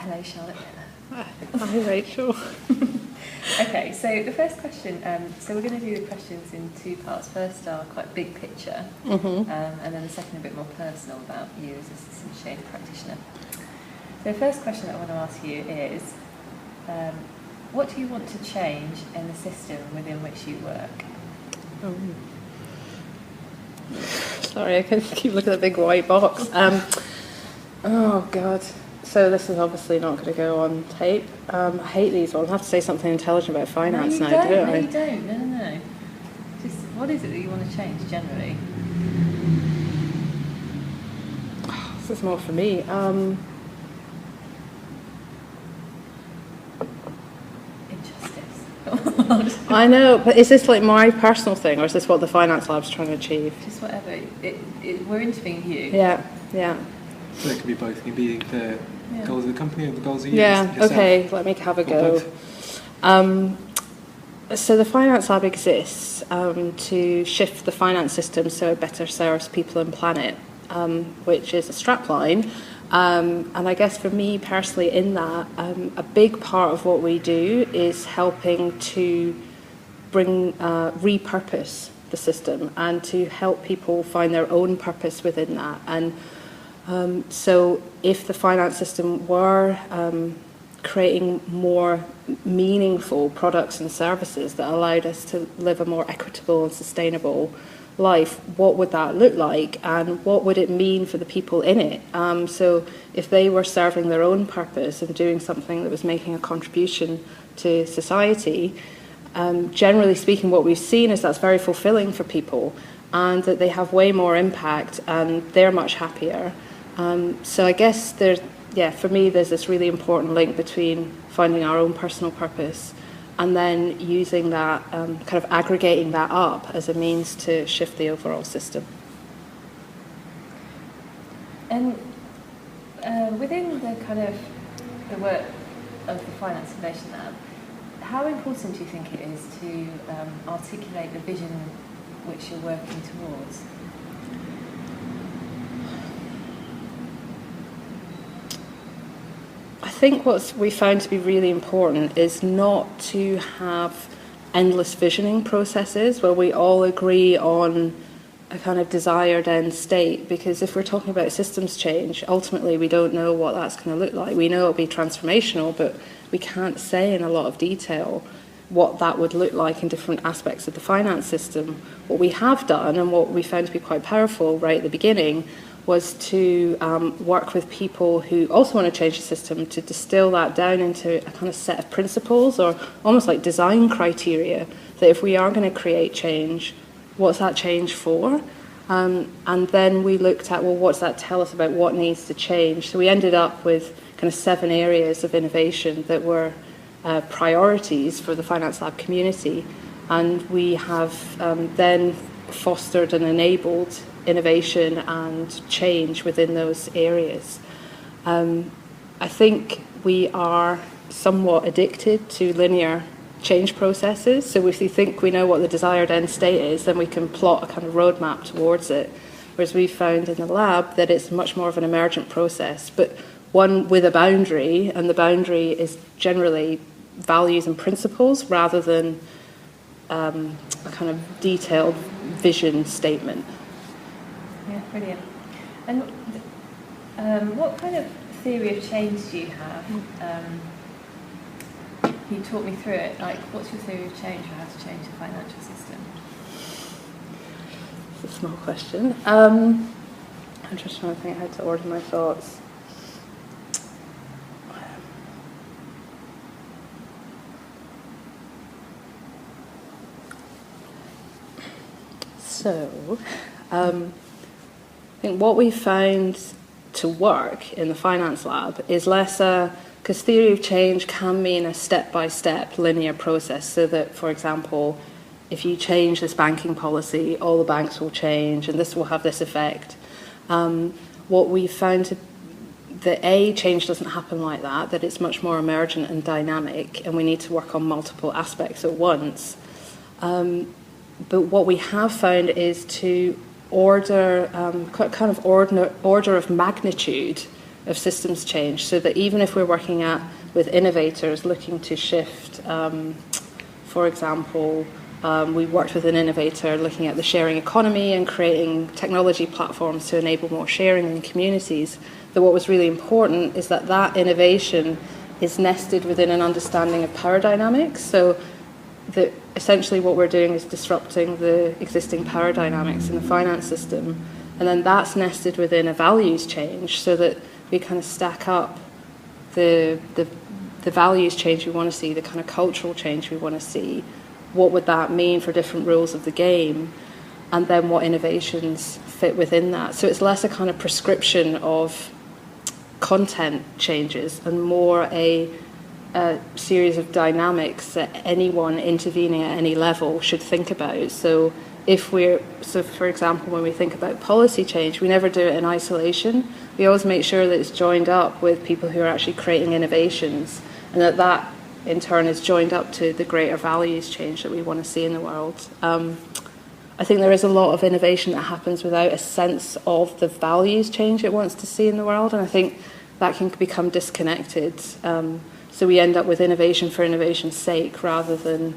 Hello, Charlotte. Hi, Rachel. Okay, so the first question, so we're going to do the questions in two parts. First are quite big picture, and then the second a bit more personal about you as a system change practitioner. So the first question that I want to ask you is, what do you want to change in the system within which you work? Sorry, I keep looking at the big white box. Oh, God. So this is obviously not going to go on tape. I hate these ones. I have to say something intelligent about finance now, don't I? No, you don't. No. Just, what is it that you want to change generally? This is more for me. Injustice. I know, but is this like my personal thing, or is this what the Finance Lab's trying to achieve? Just whatever. We're interviewing you. Yeah. So it could be both. It could be the goals of the company or the goals of you. Yeah, yourself. okay, let me have a go. So the Finance Lab exists to shift the finance system so it better serves people and planet, which is a strapline. And I guess for me personally in that, a big part of what we do is helping to repurpose the system and to help people find their own purpose within that. And so if the finance system were creating more meaningful products and services that allowed us to live a more equitable and sustainable life, what would that look like and what would it mean for the people in it? So if they were serving their own purpose and doing something that was making a contribution to society, generally speaking, what we've seen is that's very fulfilling for people and that they have way more impact and they're much happier. So I guess for me, there's this really important link between finding our own personal purpose and then using that, kind of aggregating that up as a means to shift the overall system. And within the kind of the work of the Finance Innovation Lab, how important do you think it is to articulate the vision which you're working towards? I think what we found to be really important is not to have endless visioning processes where we all agree on a kind of desired end state, because if we're talking about systems change, ultimately we don't know what that's going to look like. We know it'll be transformational, but we can't say in a lot of detail what that would look like in different aspects of the finance system. What we have done, and what we found to be quite powerful right at the beginning, was to work with people who also want to change the system to distill that down into a kind of set of principles or almost like design criteria that if we are going to create change, what's that change for? And then we looked at, well, what's that tell us about what needs to change? So we ended up with kind of 7 areas of innovation that were priorities for the Finance Lab community. And we have then fostered and enabled innovation and change within those areas. I think we are somewhat addicted to linear change processes. So if we think we know what the desired end state is, then we can plot a kind of roadmap towards it. Whereas we found in the lab that it's much more of an emergent process, but one with a boundary, and the boundary is generally values and principles rather than a kind of detailed vision statement. Yeah, brilliant. And what kind of theory of change do you have? Can you talk me through it? Like, what's your theory of change for how to change the financial system? It's a small question. I'm just trying to think how to order my thoughts. So, I think what we found to work in the Finance Lab is less because theory of change can mean a step-by-step linear process, so that, for example, if you change this banking policy, all the banks will change and this will have this effect. What we found that change doesn't happen like that it's much more emergent and dynamic, and we need to work on multiple aspects at once. But what we have found is to order, kind of order of magnitude, of systems change, so that even if we're working with innovators looking to shift, for example, we worked with an innovator looking at the sharing economy and creating technology platforms to enable more sharing in communities, that what was really important is that that innovation is nested within an understanding of power dynamics. So that essentially what we're doing is disrupting the existing power dynamics in the finance system, and then that's nested within a values change, so that we kind of stack up the values change we want to see, the kind of cultural change we want to see, what would that mean for different rules of the game, and then what innovations fit within that. So it's less a kind of prescription of content changes and more a series of dynamics that anyone intervening at any level should think about. So for example, when we think about policy change, we never do it in isolation. We always make sure that it's joined up with people who are actually creating innovations, and that in turn is joined up to the greater values change that we want to see in the world. I think there is a lot of innovation that happens without a sense of the values change it wants to see in the world, and I think that can become disconnected. So we end up with innovation for innovation's sake rather than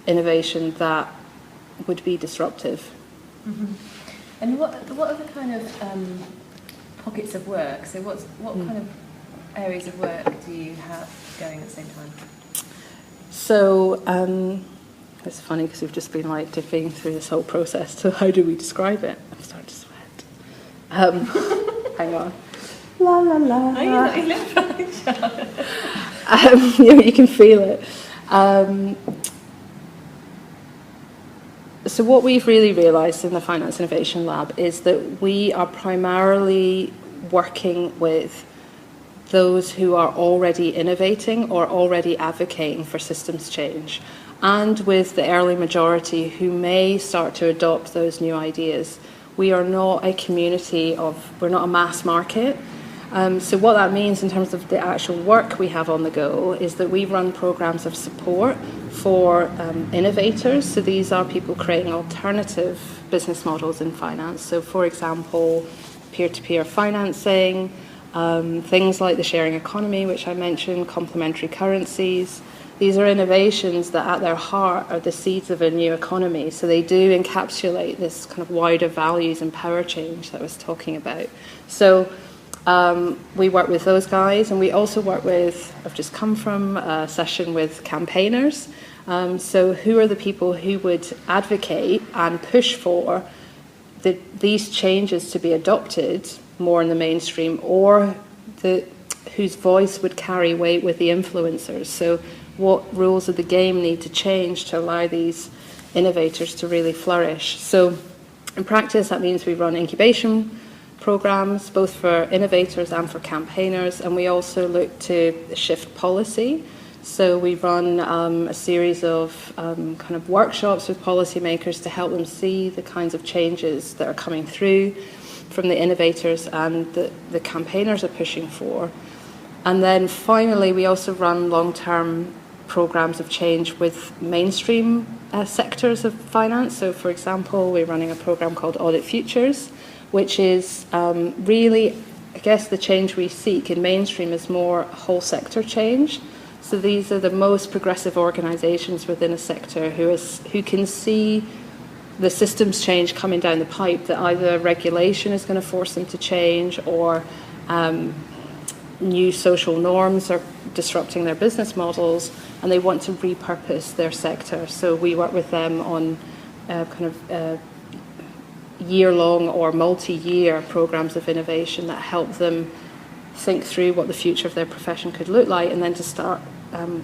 innovation that would be disruptive. Mm-hmm. And what are the kind of pockets of work? So what kind of areas of work do you have going at the same time? So it's funny because we've just been like dipping through this whole process. So how do we describe it? I'm starting to sweat. Hang on. La la la. Oh, you look fine, Charlotte. You can feel it. So what we've really realised in the Finance Innovation Lab is that we are primarily working with those who are already innovating or already advocating for systems change, and with the early majority who may start to adopt those new ideas. We are not a community we're not a mass market. So what that means in terms of the actual work we have on the go is that we run programs of support for innovators. So these are people creating alternative business models in finance. So for example, peer-to-peer financing, things like the sharing economy, which I mentioned, complementary currencies. These are innovations that at their heart are the seeds of a new economy. So they do encapsulate this kind of wider values and power change that I was talking about. So we work with those guys, and we also work with, I've just come from a session with campaigners. So who are the people who would advocate and push for these changes to be adopted more in the mainstream, or whose voice would carry weight with the influencers? So what rules of the game need to change to allow these innovators to really flourish? So in practice, that means we run incubation programs, both for innovators and for campaigners, and we also look to shift policy. So we run a series of kind of workshops with policymakers to help them see the kinds of changes that are coming through from the innovators and the campaigners are pushing for. And then finally, we also run long-term programs of change with mainstream sectors of finance. So for example, we're running a program called Audit Futures, which is really, I guess, the change we seek in mainstream is more whole sector change. So these are the most progressive organisations within a sector who can see the systems change coming down the pipe, that either regulation is going to force them to change, or new social norms are disrupting their business models, and they want to repurpose their sector. So we work with them on year-long or multi-year programs of innovation that help them think through what the future of their profession could look like, and then to start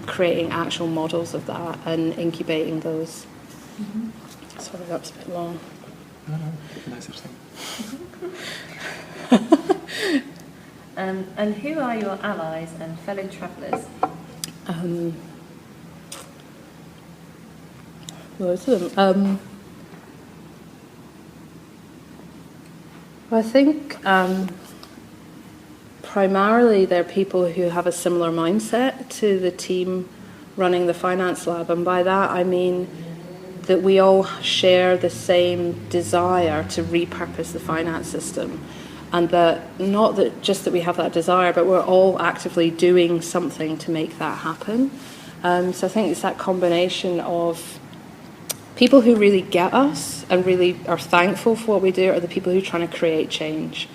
creating actual models of that and incubating those. Mm-hmm. Sorry, that was a bit long. No, nice thing. And who are your allies and fellow travellers? Loads of them. I think primarily they're people who have a similar mindset to the team running the Finance Lab, and by that I mean that we all share the same desire to repurpose the finance system. and that not that just that we have that desire, but we're all actively doing something to make that happen. So I think it's that combination of people who really get us and really are thankful for what we do are the people who are trying to create change.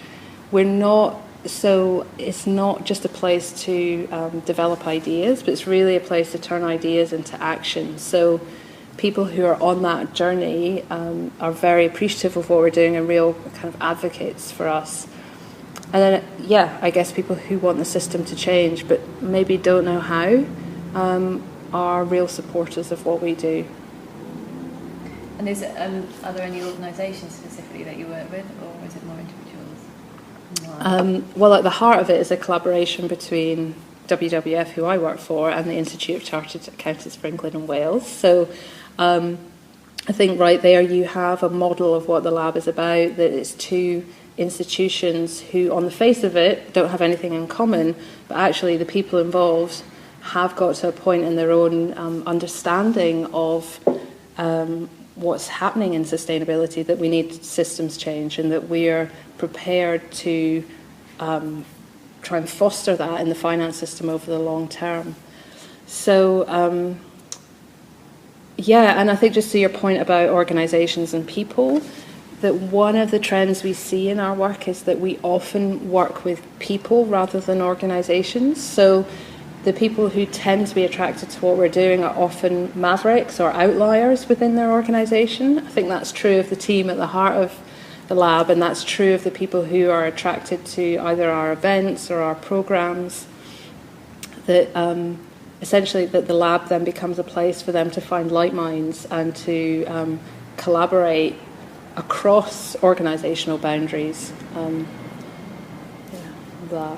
So it's not just a place to develop ideas, but it's really a place to turn ideas into action. So people who are on that journey are very appreciative of what we're doing and real kind of advocates for us. And then, I guess people who want the system to change but maybe don't know how are real supporters of what we do. And are there any organisations specifically that you work with, or is it more individuals? Well, at the heart of it is a collaboration between WWF, who I work for, and the Institute of Chartered Accountants for England and Wales. So I think right there you have a model of what the lab is about, that it's two institutions who, on the face of it, don't have anything in common, but actually the people involved have got to a point in their own understanding of what's happening in sustainability, that we need systems change and that we're prepared to try and foster that in the finance system over the long term. So, and I think just to your point about organisations and people, that one of the trends we see in our work is that we often work with people rather than organisations. So the people who tend to be attracted to what we're doing are often mavericks or outliers within their organisation. I think that's true of the team at the heart of the lab, and that's true of the people who are attracted to either our events or our programmes. That essentially that the lab then becomes a place for them to find like minds and to collaborate across organisational boundaries. Blah.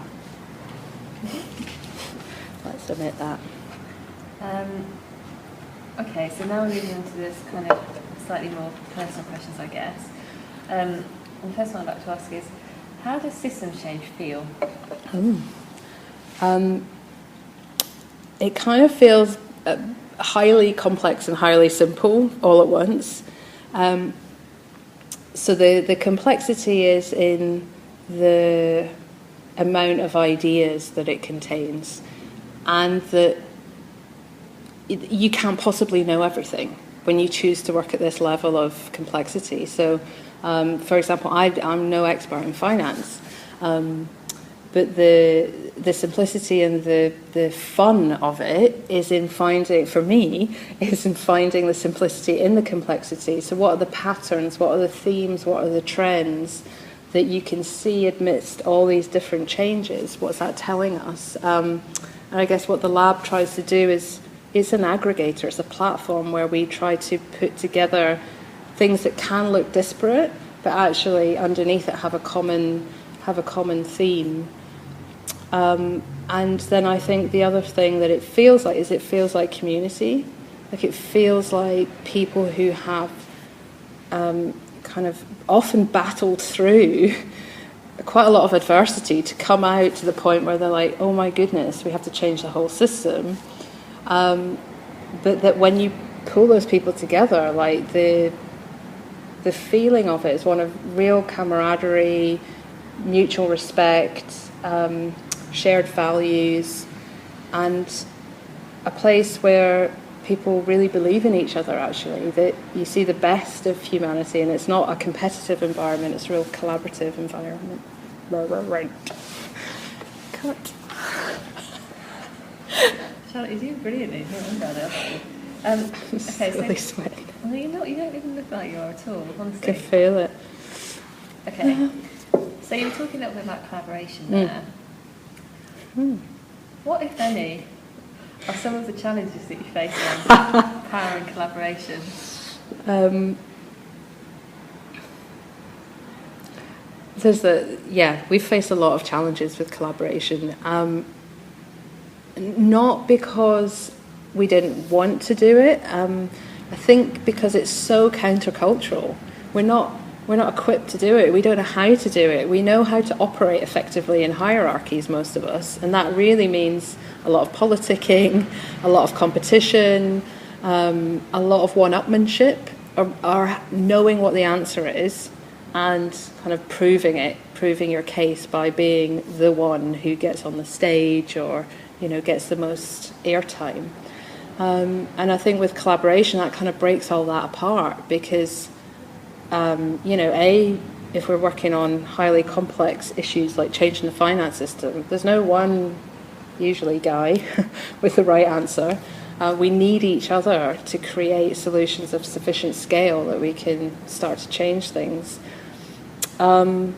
Let's admit that. Okay, so now we're moving on to this kind of slightly more personal questions, I guess. And the first one I'd like to ask is, how does systems change feel? It kind of feels highly complex and highly simple all at once. So the complexity is in the amount of ideas that it contains, and that you can't possibly know everything when you choose to work at this level of complexity. So, for example, I'm no expert in finance, but the simplicity and the fun of it is in finding, for me, is in finding the simplicity in the complexity. So what are the patterns, what are the themes, what are the trends that you can see amidst all these different changes? What's that telling us? And I guess what the lab tries to do is it's an aggregator, it's a platform where we try to put together things that can look disparate, but actually underneath it have a common theme. And then I think the other thing that it feels like is it feels like community. Like it feels like people who have kind of often battled through quite a lot of adversity to come out to the point where they're like, oh my goodness, we have to change the whole system. But that when you pull those people together, like the feeling of it is one of real camaraderie, mutual respect, shared values, and a place where people really believe in each other, actually, that you see the best of humanity, and it's not a competitive environment, it's a real collaborative environment. Right. Cut. Charlotte, you do brilliantly. Okay, really sweating. Well, you don't even look like you are at all, honestly. I can feel it. Okay, so you were talking a little bit about collaboration there. What, if any, are some of the challenges that you face around power and collaboration? We've faced a lot of challenges with collaboration. Not because we didn't want to do it. I think because it's so countercultural. We're not equipped to do it. We don't know how to do it. We know how to operate effectively in hierarchies, most of us, and that really means a lot of politicking, a lot of competition, a lot of one-upmanship, or knowing what the answer is, and kind of proving your case by being the one who gets on the stage or, gets the most airtime. And I think with collaboration, that kind of breaks all that apart because, if we're working on highly complex issues like changing the finance system, there's no one, usually, guy with the right answer. We need each other to create solutions of sufficient scale that we can start to change things. And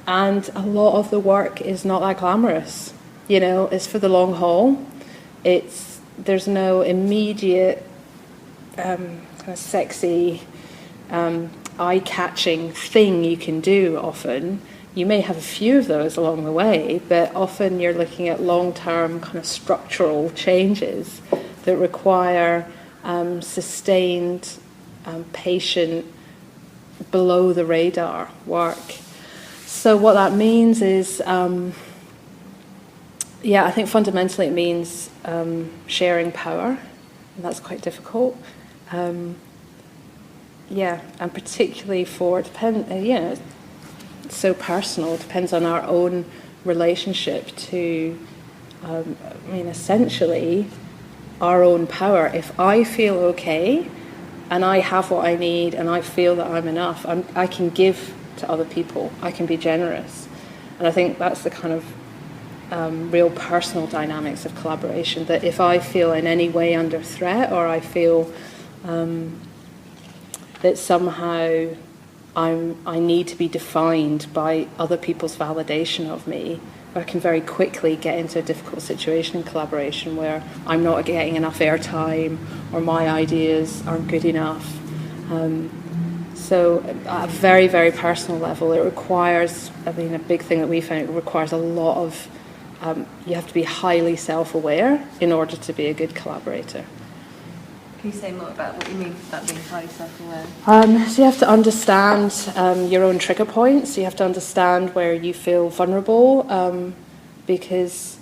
a lot of the work is not that glamorous. It's for the long haul. There's no immediate kind of sexy, eye-catching thing you can do often. You may have a few of those along the way, but often you're looking at long-term kind of structural changes that require sustained, patient, below-the-radar work. So what that means is, I think fundamentally it means sharing power, and that's quite difficult. And particularly it's so personal. It depends on our own relationship to, essentially, our own power. If I feel okay, and I have what I need, and I feel that I'm enough, I can give to other people. I can be generous, and I think that's the kind of real personal dynamics of collaboration. That if I feel in any way under threat, or I feel that somehow I need to be defined by other people's validation of me, I can very quickly get into a difficult situation in collaboration where I'm not getting enough airtime or my ideas aren't good enough. So at a very, very personal level, it requires, a big thing that we found, it requires a lot of, you have to be highly self-aware in order to be a good collaborator. Can you say more about what you mean about being highly self-aware? So you have to understand your own trigger points. You have to understand where you feel vulnerable, because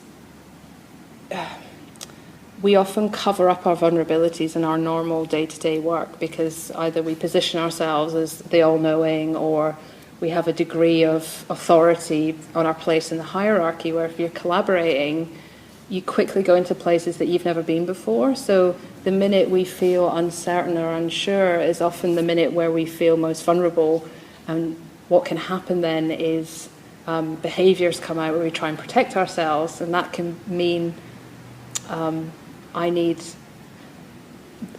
we often cover up our vulnerabilities in our normal day-to-day work because either we position ourselves as the all-knowing, or we have a degree of authority on our place in the hierarchy, where if you're collaborating, you quickly go into places that you've never been before. So the minute we feel uncertain or unsure is often the minute where we feel most vulnerable. And what can happen then is behaviours come out where we try and protect ourselves, and that can mean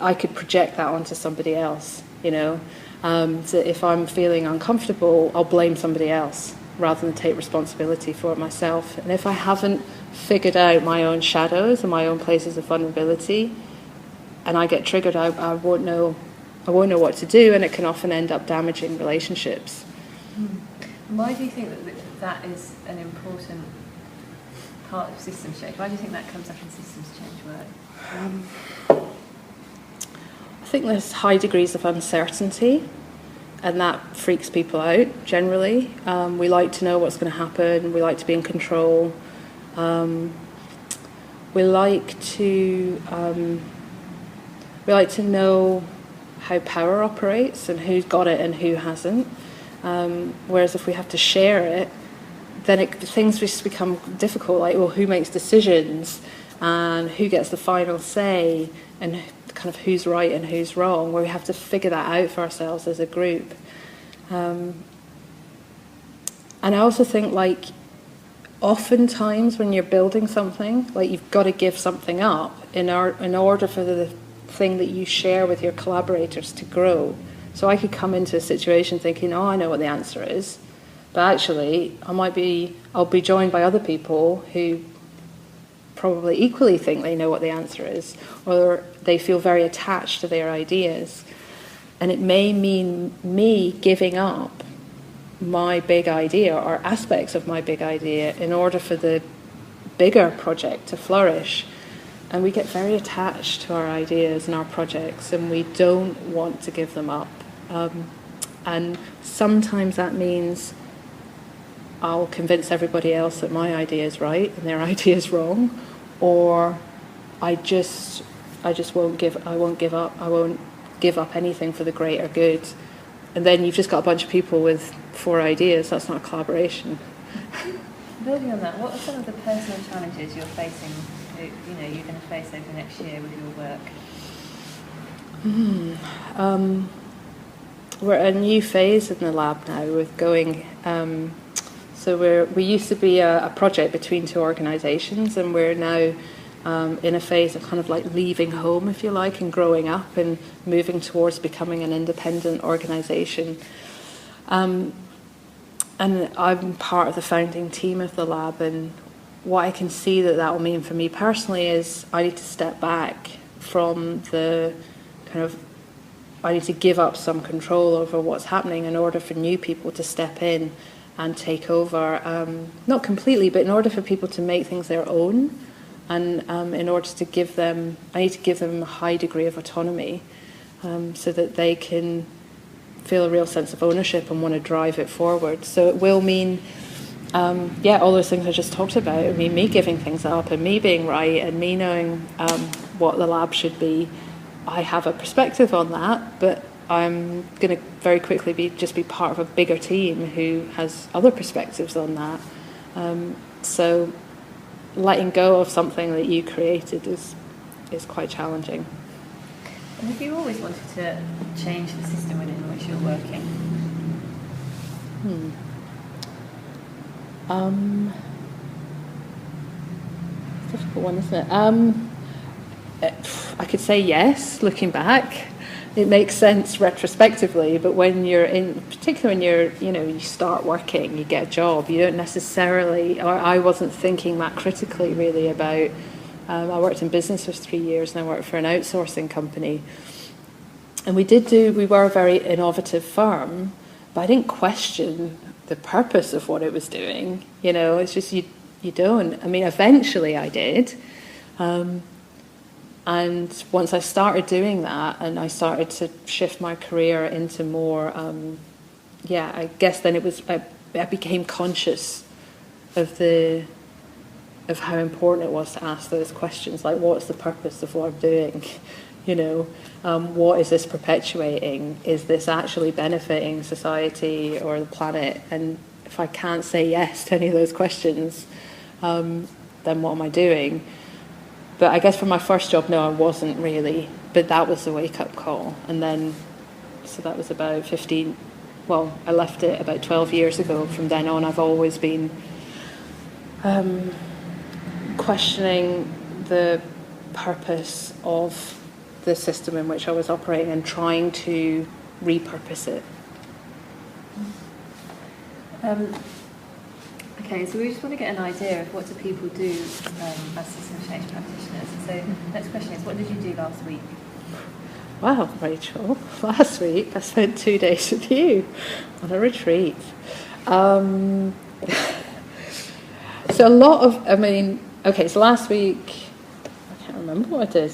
I could project that onto somebody else, So if I'm feeling uncomfortable, I'll blame somebody else rather than take responsibility for it myself. And if I haven't figured out my own shadows and my own places of vulnerability, and I get triggered, I won't know what to do, and it can often end up damaging relationships. And why do you think that is an important part of systems change? Why do you think that comes up in systems change work? I think there's high degrees of uncertainty, and that freaks people out generally. We like to know what's going to happen. We like to be in control. We like to know how power operates and who's got it and who hasn't. Whereas if we have to share it, then things just become difficult. Like, well, who makes decisions and who gets the final say, and kind of who's right and who's wrong, where we have to figure that out for ourselves as a group. And I also think, like, oftentimes when you're building something, like, you've got to give something up in order for the thing that you share with your collaborators to grow. So I could come into a situation thinking, oh, I know what the answer is, but actually I'll be joined by other people who probably equally think they know what the answer is, or they feel very attached to their ideas. And it may mean me giving up my big idea or aspects of my big idea in order for the bigger project to flourish. And we get very attached to our ideas and our projects, and we don't want to give them up. And sometimes that means I'll convince everybody else that my idea is right and their idea is wrong, or I won't give up. I won't give up anything for the greater good. and then you've just got a bunch of people with 4 ideas. That's not a collaboration. Building on that, what are some of the personal challenges you're facing, you're going to face over the next year with your work? We're at a new phase in the lab now with going. So we used to be a project between 2 organisations, and we're now in a phase of kind of like leaving home, if you like, and growing up and moving towards becoming an independent organisation. And I'm part of the founding team of the lab, and what I can see that will mean for me personally is I need to step back from the kind of, I need to give up some control over what's happening in order for new people to step in and take over, not completely, but in order for people to make things their own, and in order to give them, I need to give them a high degree of autonomy, so that they can feel a real sense of ownership and want to drive it forward. So it will mean, all those things I just talked about. It mean me giving things up, and me being right, and me knowing what the lab should be. I have a perspective on that, but I'm going to very quickly be part of a bigger team who has other perspectives on that. So letting go of something that you created is quite challenging. And have you always wanted to change the system within which you're working? Difficult one, isn't it? I could say yes, looking back. It makes sense retrospectively, but when you're particularly when you start working, you get a job, you don't necessarily, or I wasn't thinking that critically really about, I worked in business for 3 years, and I worked for an outsourcing company. And we were a very innovative firm, but I didn't question the purpose of what it was doing. It's just you don't. I mean, eventually I did. And once I started doing that, and I started to shift my career into more, I guess then it was, I became conscious of how important it was to ask those questions, like what's the purpose of what I'm doing? What is this perpetuating? Is this actually benefiting society or the planet? And if I can't say yes to any of those questions, then what am I doing? But I guess for my first job, no, I wasn't really. But that was the wake-up call. And then, so that was about 15, I left it about 12 years ago. From then on, I've always been questioning the purpose of the system in which I was operating and trying to repurpose it. Okay, so we just want to get an idea of what do people do as system change practitioners. So next question is, what did you do last week? Wow, Rachel, last week I spent 2 days with you on a retreat. So a lot of, so last week, I can't remember what I did.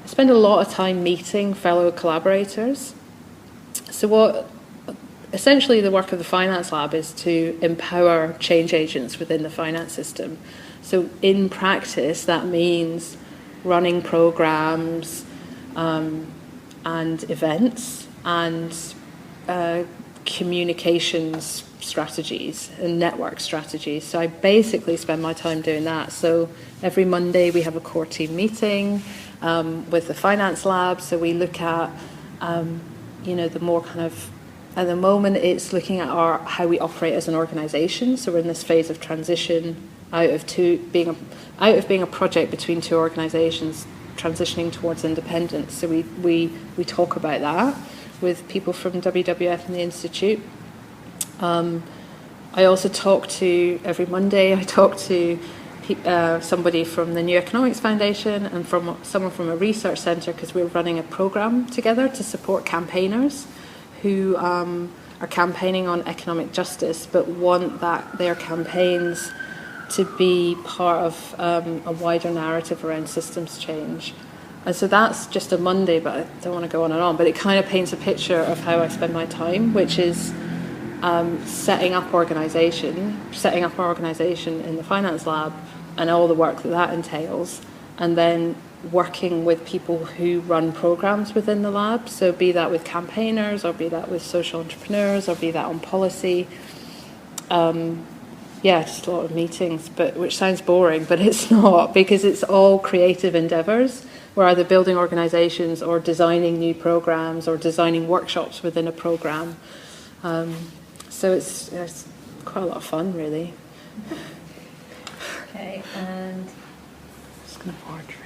I spend a lot of time meeting fellow collaborators. So essentially the work of the Finance Lab is to empower change agents within the finance system. So in practice, that means running programs and events and communications strategies and network strategies. So I basically spend my time doing that. So every Monday we have a core team meeting with the Finance Lab. So we look at, the more kind of, at the moment it's looking at how we operate as an organisation. So we're in this phase of transition out of being a project between 2 organisations, transitioning towards independence. So we talk about that with people from WWF and the Institute. I also every Monday I talk to somebody from the New Economics Foundation and from someone from a research centre, because we're running a programme together to support campaigners who are campaigning on economic justice but want their campaigns to be part of a wider narrative around systems change. And so that's just a Monday, but I don't want to go on and on, but it kind of paints a picture of how I spend my time, which is setting up our organisation in the Finance Lab and all the work that entails, and then working with people who run programs within the lab. So be that with campaigners, or be that with social entrepreneurs, or be that on policy. Just a lot of meetings, but which sounds boring, but it's not, because it's all creative endeavours. We're either building organisations or designing new programs or designing workshops within a programme. So it's quite a lot of fun, really. Okay, and Just going to pour a drink.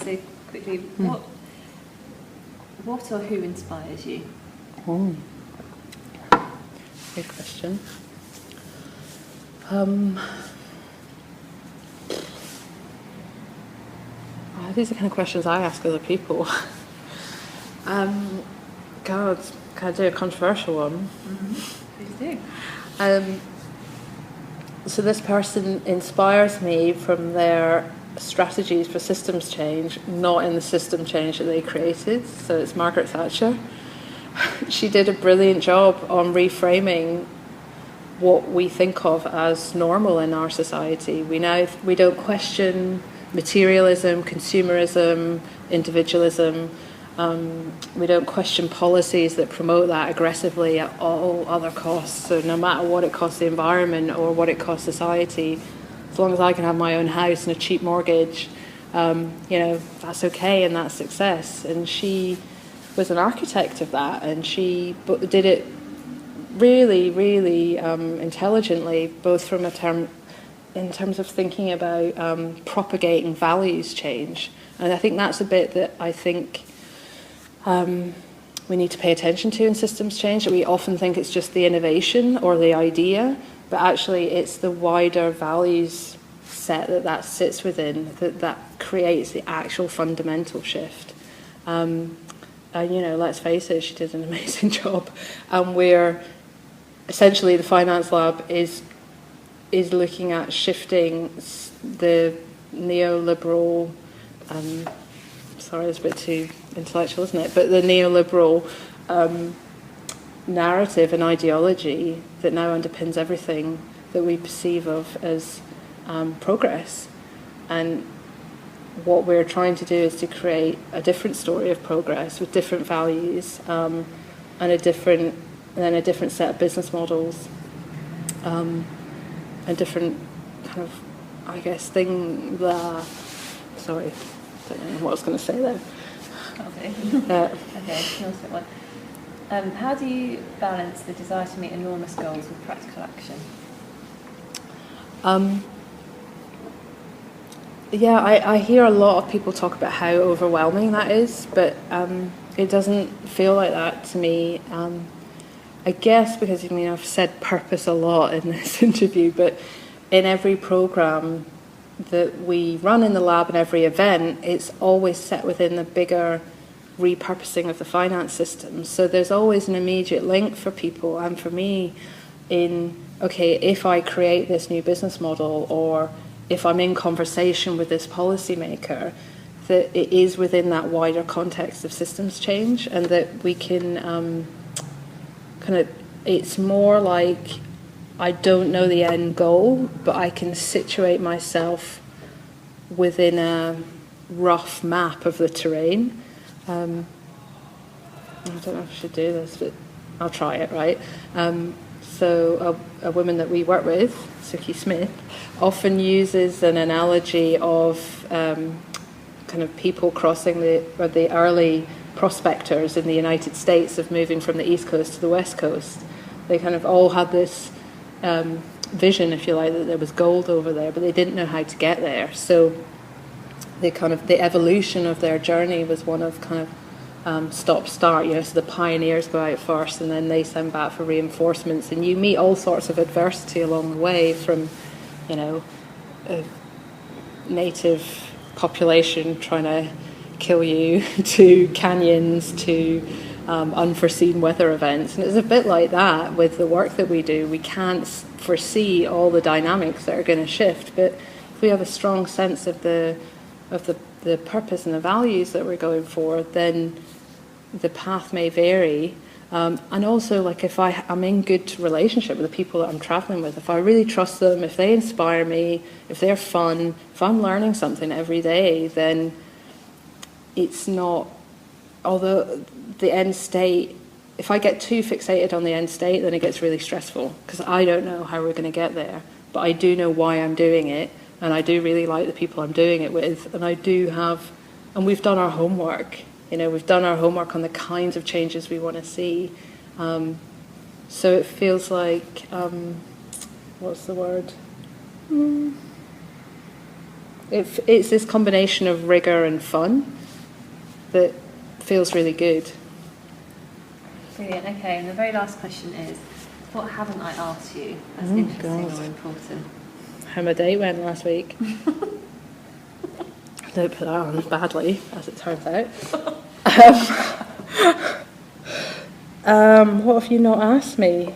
so quickly, what or who inspires you? Good question. These are the kind of questions I ask other people. God, can I do a controversial one? Please do. So this person inspires me from their strategies for systems change, not in the system change that they created. So it's Margaret Thatcher. She did a brilliant job on reframing what we think of as normal in our society. We don't question materialism, consumerism, individualism. We don't question policies that promote that aggressively at all other costs. So no matter what it costs the environment or what it costs society, as long as I can have my own house and a cheap mortgage, that's okay and that's success. And she was an architect of that, and she did it really, really intelligently, both from in terms of thinking about propagating values change. And I think that's a bit that I think we need to pay attention to in systems change, that we often think it's just the innovation or the idea, but actually it's the wider values set that sits within that creates the actual fundamental shift. Let's face it, she did an amazing job. Where essentially the Finance Lab is looking at shifting the neoliberal, sorry, it's a bit too intellectual, isn't it? But the neoliberal narrative and ideology that now underpins everything that we perceive of as progress. And what we're trying to do is to create a different story of progress with different values and a different set of business models, a different kind of, I guess, thing. Sorry, I don't know what I was going to say there. Okay, here's that one. How do you balance the desire to meet enormous goals with practical action? I hear a lot of people talk about how overwhelming that is, but it doesn't feel like that to me. I guess because I've said purpose a lot in this interview, but in every program that we run in the lab and every event, it's always set within the bigger repurposing of the finance system. So there's always an immediate link for people and for me in, okay, if I create this new business model, or if I'm in conversation with this policymaker, that it is within that wider context of systems change, and that we can it's more like I don't know the end goal, but I can situate myself within a rough map of the terrain. I don't know if I should do this, but I'll try it, right? So a woman that we work with, Suki Smith, often uses an analogy of kind of people crossing the early prospectors in the United States of moving from the East Coast to the West Coast. They kind of all had this vision, if you like, that there was gold over there, but they didn't know how to get there. So the evolution of their journey was one of kind of stop-start. So the pioneers go out first, and then they send back for reinforcements, and you meet all sorts of adversity along the way, from a native population trying to kill you to canyons to unforeseen weather events. And it's a bit like that with the work that we do. We can't foresee all the dynamics that are going to shift, but if we have a strong sense of the the purpose and the values that we're going for, then the path may vary. And also, like, if I'm in good relationship with the people that I'm traveling with, if I really trust them, if they inspire me, if they're fun, if I'm learning something every day, then it's not, although the end state, if I get too fixated on the end state, then it gets really stressful, because I don't know how we're going to get there, but I do know why I'm doing it, and I do really like the people I'm doing it with, and and we've done our homework. We've done our homework on the kinds of changes we want to see. So it feels like, what's the word? It's this combination of rigor and fun that feels really good. Brilliant. Okay, and the very last question is, what haven't I asked you that's interesting or important? How my date went last week. I don't put that on badly, as it turns out. What have you not asked me?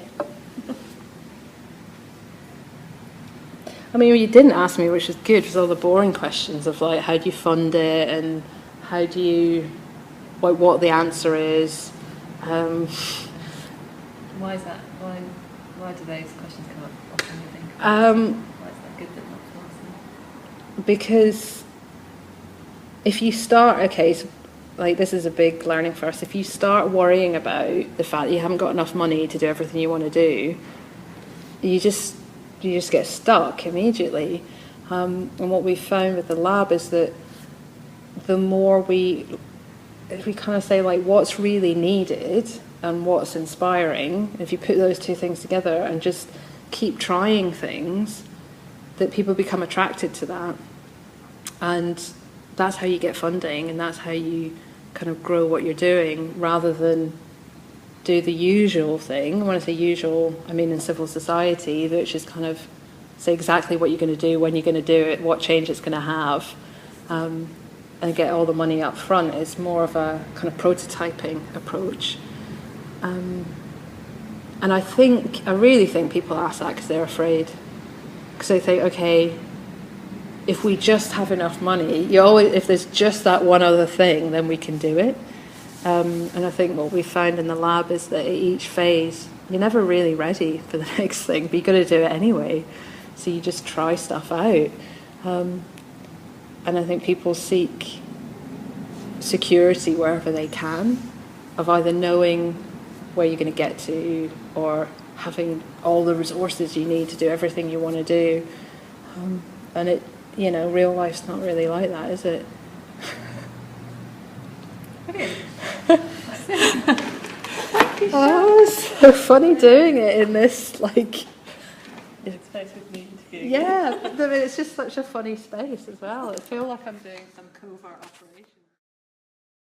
I mean, you didn't ask me, which is good, was all the boring questions of, like, how do you fund it, and how do you, like, what the answer is. Why is that? Why do those questions come up often, you think? Why is that good that not to ask them? Because if you start, so, like, this is a big learning for us. If you start worrying about the fact that you haven't got enough money to do everything you want to do, you just get stuck immediately. And what we found with the lab is that the more if we kind of say, like, what's really needed and what's inspiring, if you put those two things together and just keep trying things, that people become attracted to that. And that's how you get funding, and that's how you kind of grow what you're doing, rather than do the usual thing. When I say usual, I mean in civil society, which is kind of say exactly what you're going to do, when you're going to do it, what change it's going to have, and get all the money up front. Is more of a kind of prototyping approach. And I really think people ask that because they're afraid. Because they think, okay, if we just have enough money, if there's just that one other thing, then we can do it. And I think what we found in the lab is that at each phase, you're never really ready for the next thing, but you've got to do it anyway. So you just try stuff out. And I think people seek security wherever they can, of either knowing where you're going to get to, or having all the resources you need to do everything you want to do. And real life's not really like that, is it? Brilliant. Oh, it's so funny doing it in this, like... Space with me interviewing. Yeah, I mean, it's just such a funny space as well. I feel like I'm doing some covert operation.